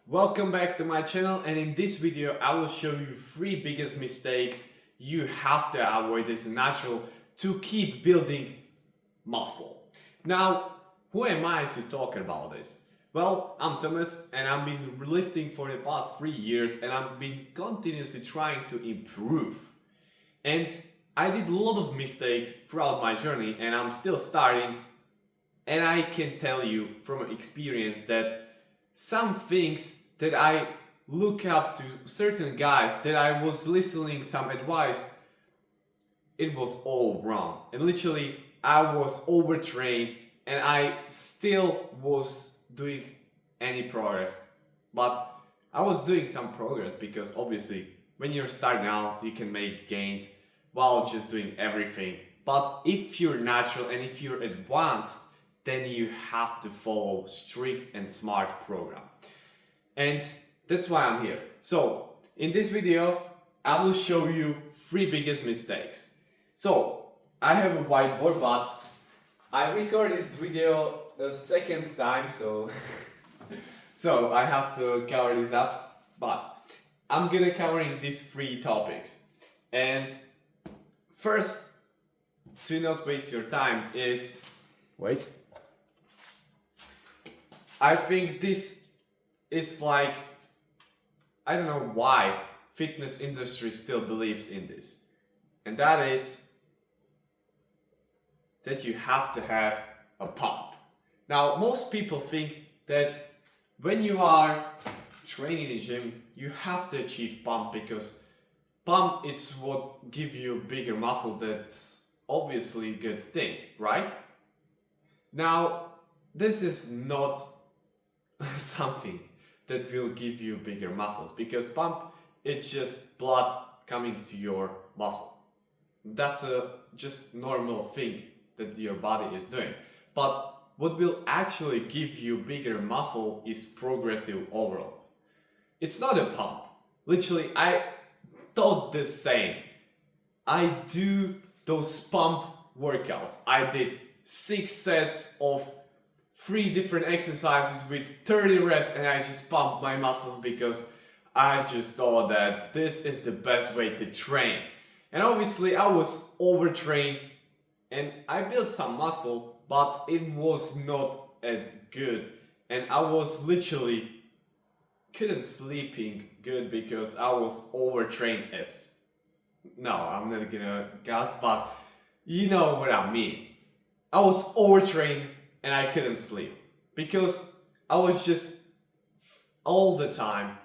Welcome back to my channel, and in this video I will show you 3 biggest mistakes you have to avoid as a natural to keep building muscle. Now, who am I to talk about this? Well, I'm Thomas and I've been lifting for the past 3 years and I've been continuously trying to improve. And I did a lot of mistakes throughout my journey and I'm still starting, and I can tell you from experience that some things that I look up to certain guys that I was listening some advice, it was all wrong. And literally I was overtrained and I still was doing any progress. But I was doing some progress because obviously when you're starting out you can make gains while just doing everything. But if you're natural and if you're advanced, then you have to follow strict and smart program. And that's why I'm here. So in this video, I will show you 3 biggest mistakes. So I have a whiteboard, but I record this video a second time, so so I have to cover this up. But I'm gonna covering these 3 topics. And first, to not waste your time is wait. I think this is like, I don't know why fitness industry still believes in this. And that is that you have to have a pump. Now, most people think that when you are training in the gym, you have to achieve pump because pump is what gives you bigger muscle. That's obviously a good thing, right? Now, this is not something that will give you bigger muscles because pump is just blood coming to your muscle. That's a just normal thing that your body is doing. But what will actually give you bigger muscle is progressive overload. It's not a pump. Literally, I thought the same. I do those pump workouts. I did 6 sets of 3 different exercises with 30 reps and I just pumped my muscles because I just thought that this is the best way to train. And obviously I was overtrained and I built some muscle, but it was not as good. And I was literally couldn't sleeping good because I was overtrained as... No, I'm not gonna gasp, but you know what I mean. I was overtrained and I couldn't sleep because I was just all the time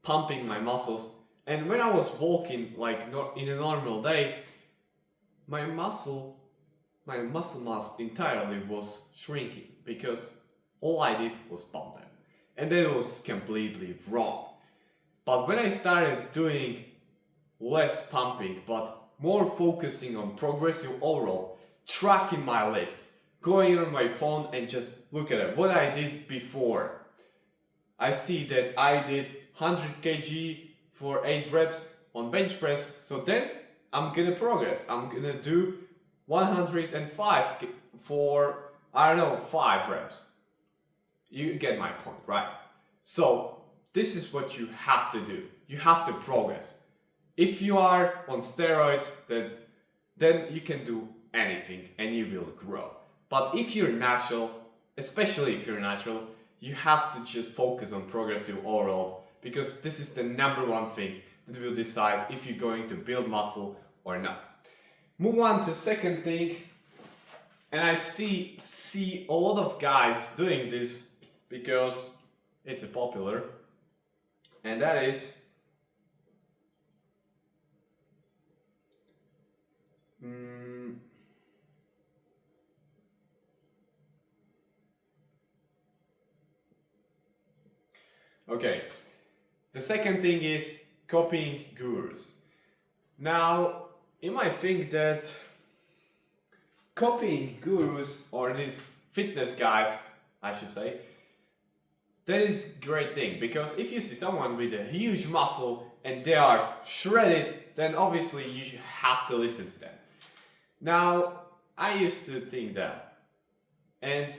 pumping my muscles. And when I was walking like in a normal day, my muscle mass entirely was shrinking because all I did was pump them, and that was completely wrong. But when I started doing less pumping but more focusing on progressive overall, tracking my lifts, going on my phone and just look at it, what I did before. I see that I did 100 kg for 8 reps on bench press, so then I'm gonna progress. I'm gonna do 105 for, I don't know, 5 reps. You get my point, right? So this is what you have to do. You have to progress. If you are on steroids, then you can do anything and you will grow. But if you're natural, especially if you're natural, you have to just focus on progressive overall because this is the #1 thing that will decide if you're going to build muscle or not. Move on to second thing, and I still see a lot of guys doing this because it's popular, and that is okay. The second thing is copying gurus. Now, you might think that copying gurus or these fitness guys, I should say, that is a great thing because if you see someone with a huge muscle and they are shredded, then obviously you have to listen to them. Now, I used to think that, and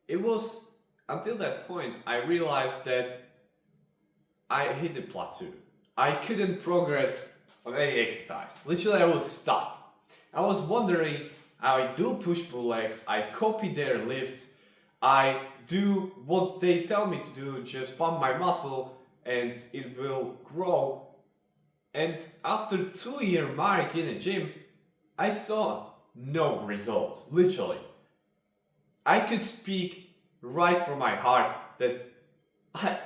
it was until that point I realized that I hit a plateau. I couldn't progress on any exercise. Literally, I was stuck. I was wondering, I do push-pull legs, I copy their lifts, I do what they tell me to do, just pump my muscle and it will grow. And after 2-year mark in a gym, I saw no results, literally. I could speak right from my heart that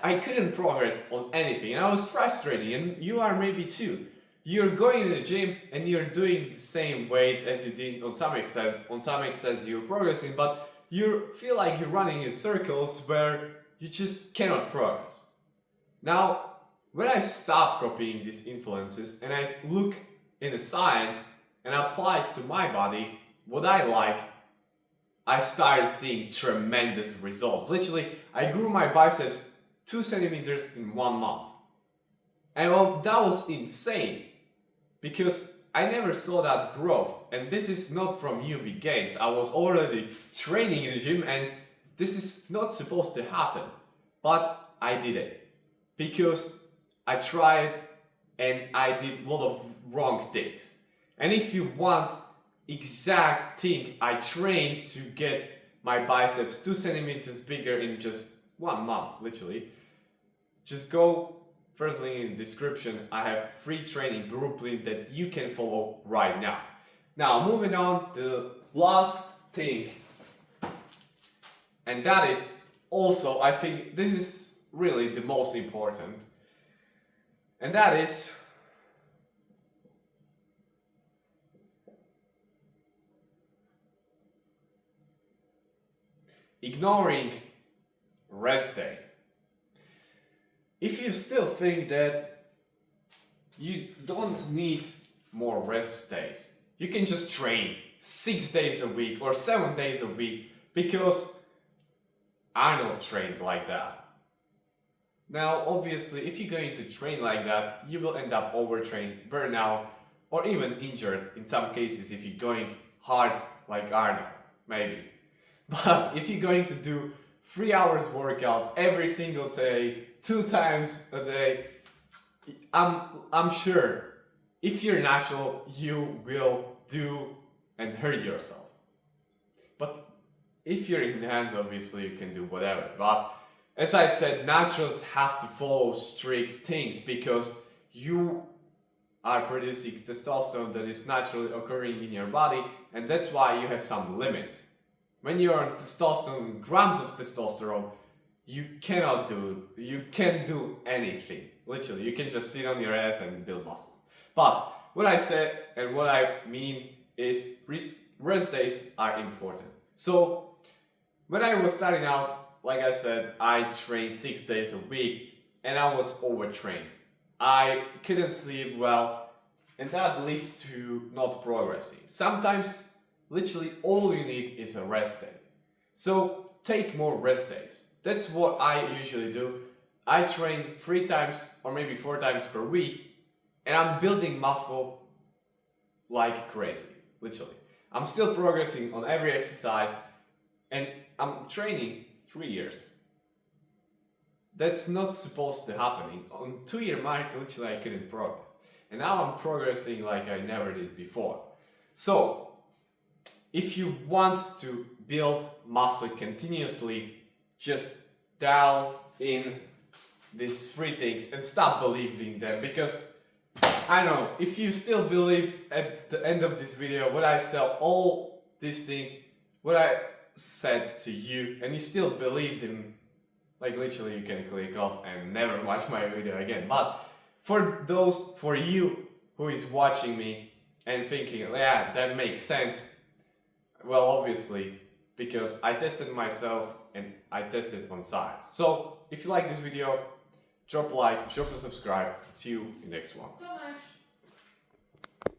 I couldn't progress on anything, and I was frustrated, and you are maybe too. You're going to the gym and you're doing the same weight as you did on some exercise you're progressing, but you feel like you're running in circles where you just cannot progress. Now, when I stop copying these influences and I look in the science and apply it to my body, what I like, I started seeing tremendous results. Literally, I grew my biceps 2 centimeters in 1 month. And well, that was insane, because I never saw that growth. And this is not from newbie gains. I was already training in the gym and this is not supposed to happen. But I did it because I tried and I did a lot of wrong things. And if you want exact thing I trained to get my biceps 2 centimeters bigger in just 1 month, literally, just go first link in the description. I have free training blueprint that you can follow right now. Now moving on to the last thing, and that is also, I think this is really the most important, and that is ignoring rest day. If you still think that you don't need more rest days, you can just train 6 days a week or 7 days a week, because Arnold trained like that. Now, obviously, if you're going to train like that, you will end up overtrained, burnout, or even injured in some cases if you're going hard like Arnold, maybe. But if you're going to do 3 hours workout every single day, 2 times a day, I'm sure if you're natural, you will do and hurt yourself. But if you're in hands, obviously you can do whatever. But as I said, naturals have to follow strict things, because you are producing testosterone that is naturally occurring in your body, and that's why you have some limits. When you're on testosterone, grams of testosterone, you can't do anything. Literally, you can just sit on your ass and build muscles. But what I said and what I mean is rest days are important. So when I was starting out, like I said, I trained 6 days a week and I was overtrained. I couldn't sleep well, and that leads to not progressing. Sometimes literally all you need is a rest day. So take more rest days. That's what I usually do. I train 3 times or maybe 4 times per week, and I'm building muscle like crazy, literally. I'm still progressing on every exercise, and I'm training 3 years. That's not supposed to happen. On 2-year mark, literally I couldn't progress. And now I'm progressing like I never did before. So, if you want to build muscle continuously, just dial in these 3 things and stop believing them, because I don't know, if you still believe at the end of this video what I said, all these things, what I said to you, and you still believe them, like literally you can click off and never watch my video again. But for you who is watching me and thinking, yeah, that makes sense, well, obviously, because I tested myself and I tested on science. So if you like this video, drop a like, drop a subscribe. See you in the next one. Bye-bye.